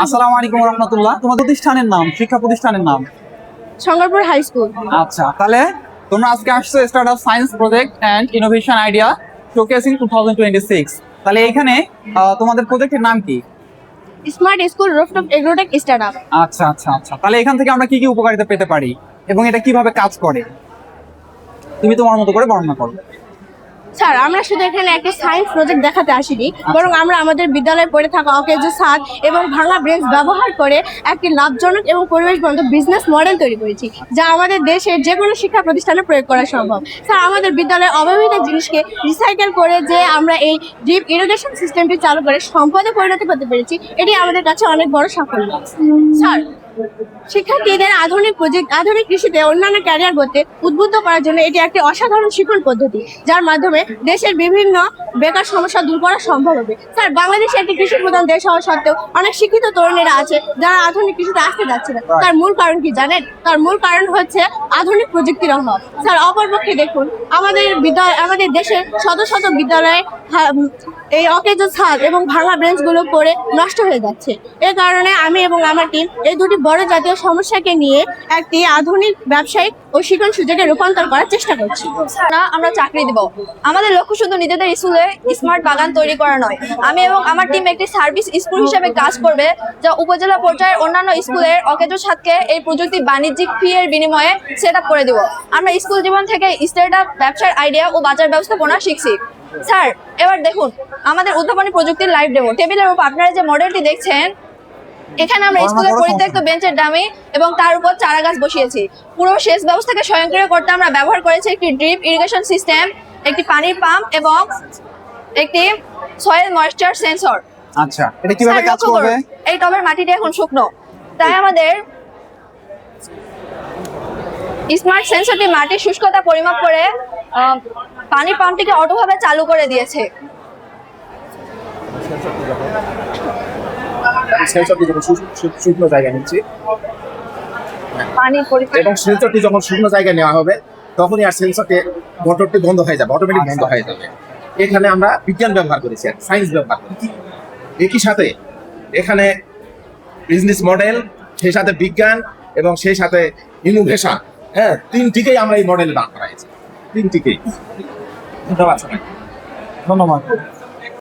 আসসালামু আলাইকুম রহমতুল্লাহ। তোমার প্রতিষ্ঠানের নাম, শিক্ষা প্রতিষ্ঠানের নাম? Shankarpur high school. আচ্ছা, তাহলে তোমরা আজকে আসছো startup science project and innovation idea showcasing 2026। তাহলে এখানে তোমাদের প্রজেক্টের নাম কি? Smart school rooftop agrotech startup. আচ্ছা আচ্ছা আচ্ছা, তাহলে এখান থেকে আমরা কি কি উপকারিতা পেতে পারি এবং এটা কিভাবে কাজ করে তুমি তোমার মতো করে বর্ণনা করো। স্যার, আমরা শুধু এখানে একটা সায়েন্স প্রজেক্ট দেখাতে আসিনি, বরং আমরা আমাদের বিদ্যালয়ে পড়ে থাকা অকেজো ছাদ এবং ভাঙা ব্রেঞ্চ ব্যবহার করে একটি লাভজনক এবং পরিবেশ বান্ধব বিজনেস মডেল তৈরি করেছি, যা আমাদের দেশের যে কোনো শিক্ষা প্রতিষ্ঠানে প্রয়োগ করা সম্ভব। স্যার, আমাদের বিদ্যালয়ে অব্যবহৃত জিনিসকে রিসাইকেল করে যে আমরা এই ড্রিপ ইরিগেশন সিস্টেমটি চালু করে সম্পদে পরিণত করতে পেরেছি, এটি আমাদের কাছে অনেক বড় সাফল্য। স্যার, শিক্ষার্থীদের আধুনিক কৃষিতে অন্যান্য ক্যারিয়ার করতে উদ্বুদ্ধ করার জন্য এটি একটি অসাধারণ শিক্ষণ পদ্ধতি, যার মাধ্যমে দেশের বিভিন্ন বেকার সমস্যা দূর করা সম্ভব হবে। স্যার, বাংলাদেশে একটি কৃষি প্রধান দেশ হওয়া সত্ত্বেও অনেক শিক্ষিত তরুণীরা আছে যারা আধুনিক কৃষিতে আসতে যাচ্ছে না। তার মূল কারণ কি জানেন? তার মূল কারণ হচ্ছে আধুনিক প্রযুক্তির অভাব। স্যার, অপরপক্ষে দেখুন, আমাদের দেশের শত শত বিদ্যালয়ে এই অকেজো ছাদ এবং ভাঙা ব্রেঞ্চগুলো পড়ে নষ্ট হয়ে যাচ্ছে। এর কারণে আমি এবং আমার টিম এই দুটি বড় জাতীয় সমস্যাকে নিয়ে একটি আধুনিক ব্যবসায়িক ও শিক্ষণ সুযোগে রূপান্তর করার চেষ্টা করছি। আমরা চাকরি দিব। আমাদের লক্ষ্য শুধু নিজেদের স্কুলে স্মার্ট বাগান তৈরি করা নয়, আমি এবং আমার টিম একটি সার্ভিস স্কুল হিসেবে কাজ করবে, যা উপজেলা পর্যায়ের অন্যান্য স্কুলের অকেজো ছাদকে এই প্রযুক্তি বাণিজ্যিক ফি এর বিনিময়ে সেট আপ করে দিব। আমরা স্কুল জীবন থেকে স্টার্টআপ ব্যবসার আইডিয়া ও বাজার ব্যবস্থাপনা শিখছি। স্যার, এবার দেখুন আমাদের উদ্ভাবনী প্রযুক্তির লাইভ ডেমো। টেবিলের উপর আপনারা যে মডেলটি দেখছেন, এখানে আমরা স্কুলের পরিত্যক্ত বেঞ্চের ডামি এবং তার উপর চারা গাছ বসিয়েছি। পুরো সেচ ব্যবস্থাকে স্বয়ংক্রিয় করতে আমরা ব্যবহার করেছি একটি ড্রিপ ইরিগেশন সিস্টেম, একটি পানির পাম্প এবং একটি সয়েল ময়েশ্চার সেন্সর। আচ্ছা, এটা কিভাবে কাজ করবে? এই টবের মাটিটা এখন শুকনো, তাই আমাদের স্মার্ট সেন্সরটি মাটির শুষ্কতা পরিমাপ করে পানির পাম্পটিকে অটোভাবে চালু করে দিয়েছে। সেন্সরটি যখন শুকনো জায়গায় নিচ্ছি পানি এবং সেন্সরটি যখন শুকনো জায়গায় নেওয়া হবে, তখনই আর সেন্সরটি মোটরটি বন্ধ হয়ে যাবে, অটোমেটিক বন্ধ হয়ে যাবে। এখানে আমরা বিজ্ঞান ব্যবহার করেছি, সায়েন্স ব্যবহার করেছি। একই সাথে এখানে বিজনেস মডেল, সেই সাথে বিজ্ঞান এবং সেই সাথে ইনোভেশন, হ্যাঁ, তিনটিকেই আমরা এই মডেলে দাঁড় করাইছি, তিনটিকেই। ধন্যবাদ। ধন্যবাদ।